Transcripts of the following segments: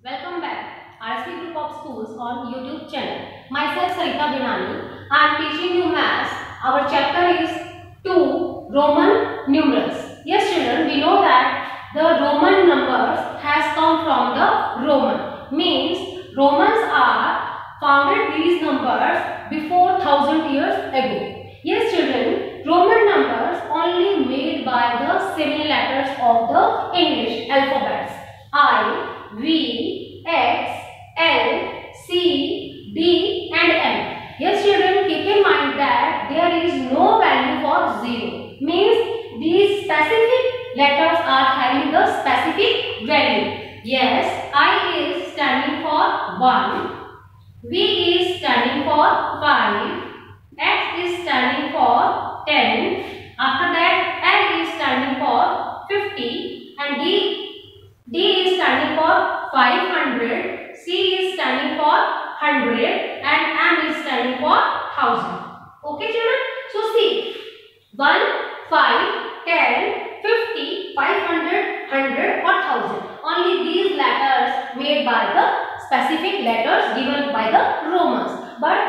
Welcome back, RSP Group of Schools on YouTube channel. Myself Sarita Binani. I am teaching you maths. Our chapter is 2 Roman numerals. Yes children, we know that the Roman numbers has come from the Roman. Means Romans are founded these numbers before 1000 years ago. Yes children, Roman numbers only made by the 7 letters of the English alphabets. I, V, X, L, C, D and M. Yes children, keep in mind that there is no value for 0. Means these specific letters are having the specific value. Yes, I is standing for 1, V is standing for 5, X is standing for 10, after that L is standing for 50 and D is standing for 500, C is standing for 100 and M is standing for 1000. Okay children? So see, 1, 5, 10, 50, 500, 100 or 1000. Only these letters made by the specific letters given by the Romans. But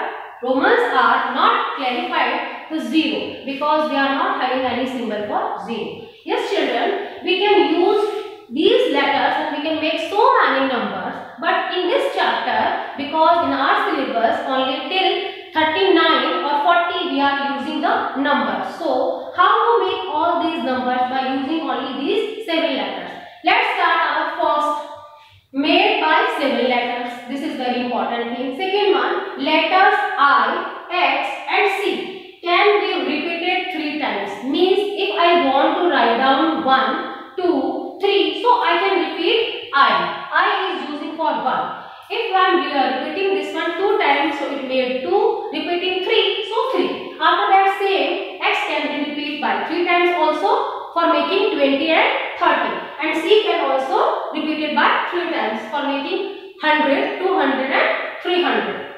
Romans are not clarified to 0 because we are not having any symbol for 0. Yes children, we can use these letters and we can make so many numbers, but in this chapter, because in our syllabus only till 39 or 40 we are using the numbers. So how to make all these numbers by using only these 7 letters? Let's start our first, made by 7 letters. This is very important thing. Second one, letters I, X and C can be repeated 3 times. Means if I want to write down 1, 2, 3, so I can repeat I is using for 1. If I am repeating this one 2 times, so it made 2, repeating 3, so 3. After that same, X can be repeated by 3 times also for making 20 and 30. And C can also repeat it by 3 times for making 100, 200 and 300.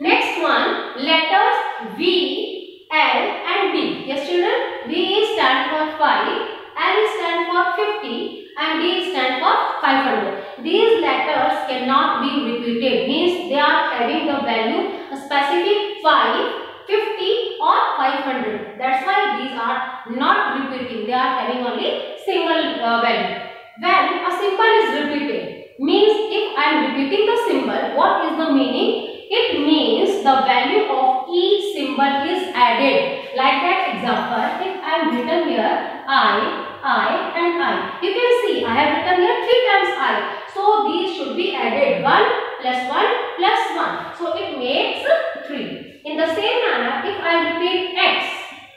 Next one, letters V, L and D. Yes children, V is stand for 5. L stand for 50 and D stand for 500. These letters cannot be repeated, means they are having the value a specific 5, 50 or 500. That's why these are not repeating, they are having only single value. When a symbol is repeated, means if I am repeating the symbol, what is the meaning? It means the value of each symbol is added. Like that example, if I am written here I and I. You can see I have written here 3 times I. So these should be added 1 plus 1 plus 1. So it makes 3. In the same manner, if I repeat X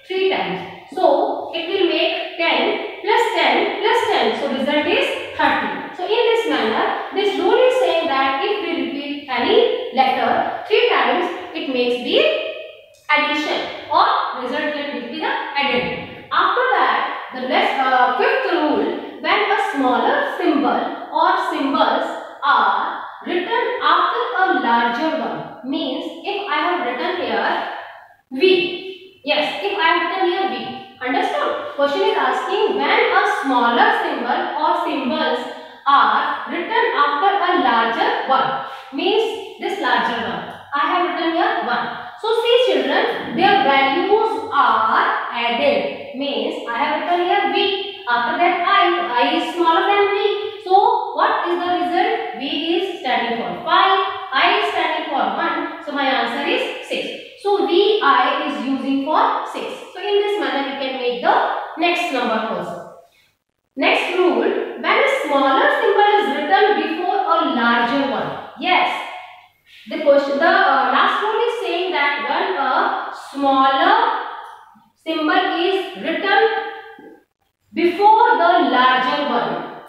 3 times, so it will make 10 plus 10 plus 10. So result is 30. So in this manner, this rule is saying that if we repeat any letter 3 times, it makes the addition or result will be the added. After that, the fifth rule, when a smaller symbol or symbols are written after a larger one, means if I have written here V, yes, if I have written here V, understood? Question is asking when a smaller symbol or symbols are written after a larger one, means this larger one. I have written here 1. So see children, their values are added, means I have written here V, after that I is smaller than V. So what is the result? V is standing for 5, I is standing for 1, so my answer is 6. So VI is using for 6. So in this manner we can make the next number also. Next rule, when a smaller symbol is written before a larger one. Yes, the last rule is saying that when a smaller symbol is written before the larger one,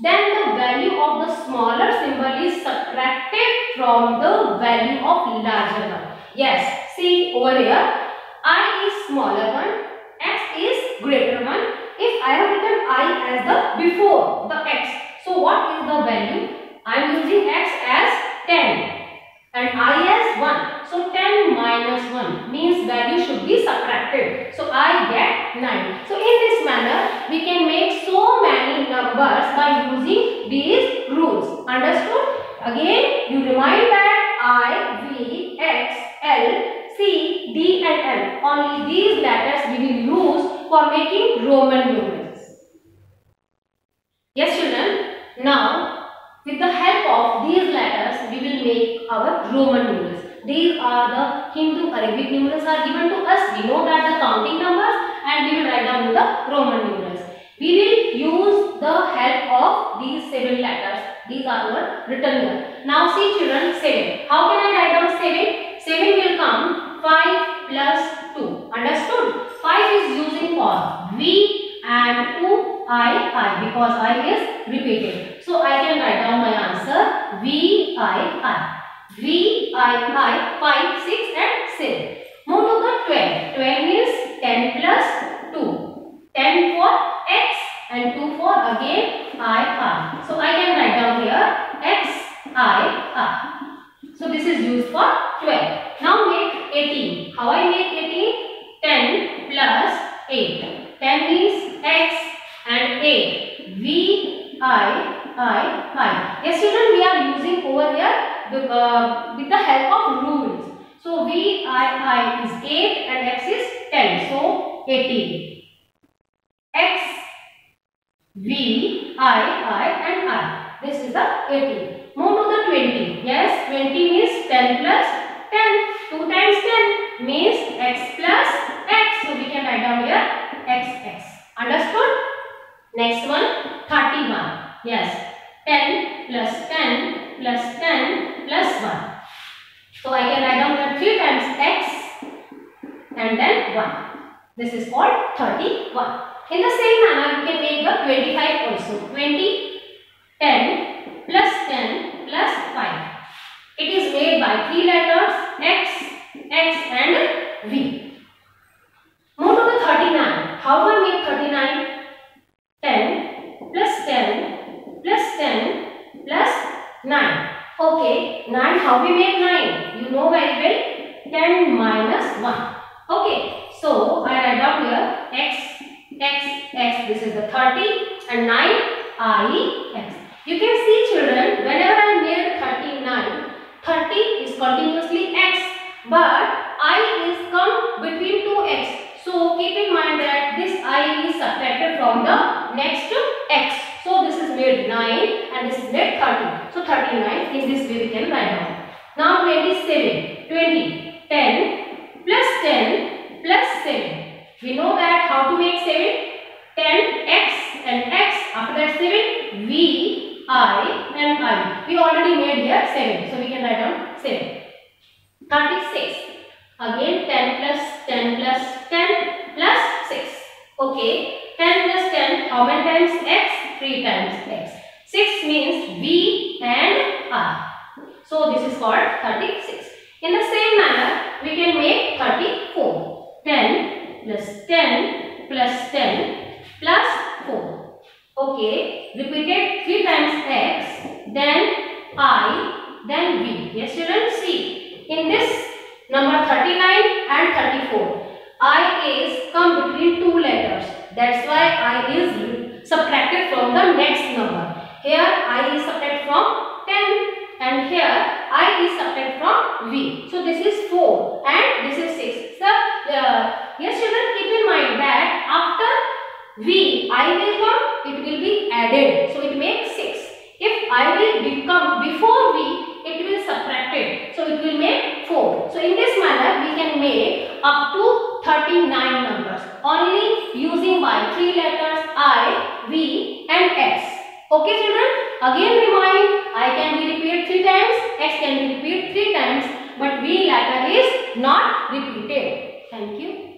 then the value of the smaller symbol is subtracted from the value of larger one. Yes, see over here, I is smaller one, X is greater one. If I have written I as the before the X, so what is the value? I am using X as 10 and I as 1. So 10 minus 1 means value should be subtracted. So I get 9. So in this manner we can make so many numbers by using these rules. Understood? Again, you remind that I, V, X, L, C, D and M. Only these letters we will use for making Roman numerals. Yes children, now with the help of these letters we will make our Roman numerals. These are the Hindu Arabic numerals are given to us. We know that the counting numbers, and we will write down the Roman numerals. We will use the help of these 7 letters. These are our written here. Now see children, 7. How can I write down 7? 7 will come 5 plus 2. Understood? 5 is using for V and 2 I because I is repeated. So I can write down my answer V I. V I 5, 6 and 7. Move to the 12. 12 means 10 plus 2. 10 for X and 2 for again I. So I can write down here X I. So this is used for 12. Now make 18. How I make 18? 10 plus 8. 10 means X and 8. V I. Yes children, we are using over here with the help of rules. So V I is 8 and X is 10. So 18. X, V, I and I. This is the 18. Move to the 20. Yes, 20 means 10 plus 10. 2 times 10 means X plus X. So we can write down here XX. Understood? Next one, 31. Yes, 10 plus 10 plus 10 plus 1. So I can write down here 3 times X and then 1. This is called 31. In the same manner, you can make the 25 also. 20, 10 plus 10 plus 5. It is made by 3 letters X, X and V. Move to the 39. How do I make 39? 10 plus 10 plus 10 plus 9. Okay, 9, how we make 9? You know very well. 10 minus 1. Okay, so I write down here X, X, this is the 30 and 9 I, X. You can see children, whenever I made 39, 30 is continuously X, but I is come between 2 X. So keep in mind that this I is subtracted from the next X. So this is made 9 and this is made 30. So 39, in this way we can write down. Now 27, 20, 10 plus 10 plus 7. We know that how to make 7. 10 X and X. After that 7 V I and I. We already made here 7. So we can write down 7. 36. Again 10 plus 10 plus 10 plus 6. Okay. 10 plus 10. How many times X? 3 times X. 6 means V and I. So this is called 36. In the same manner, we can make 34. 10 plus 10 plus 10 plus 4. Okay, repeated 3 times X, then I, then V. Yes, children, see. In this number 39 and 34, I is come between 2 letters. That's why I is subtracted from the next number. Here I is subtracted from 10 and here I is subtracted from V. So this is 4 and this is 6. So yes children, keep in mind that after V I will come, it will be added. So it makes 6. If I will become before V, it will subtracted. So it will make 4. So in this manner we can make up to 39 numbers only using by 3 letters I, V and X. Okay children, again remind, I can be repeated 3 times, X can be repeated 3 times, but V letter is not repeated. Thank you.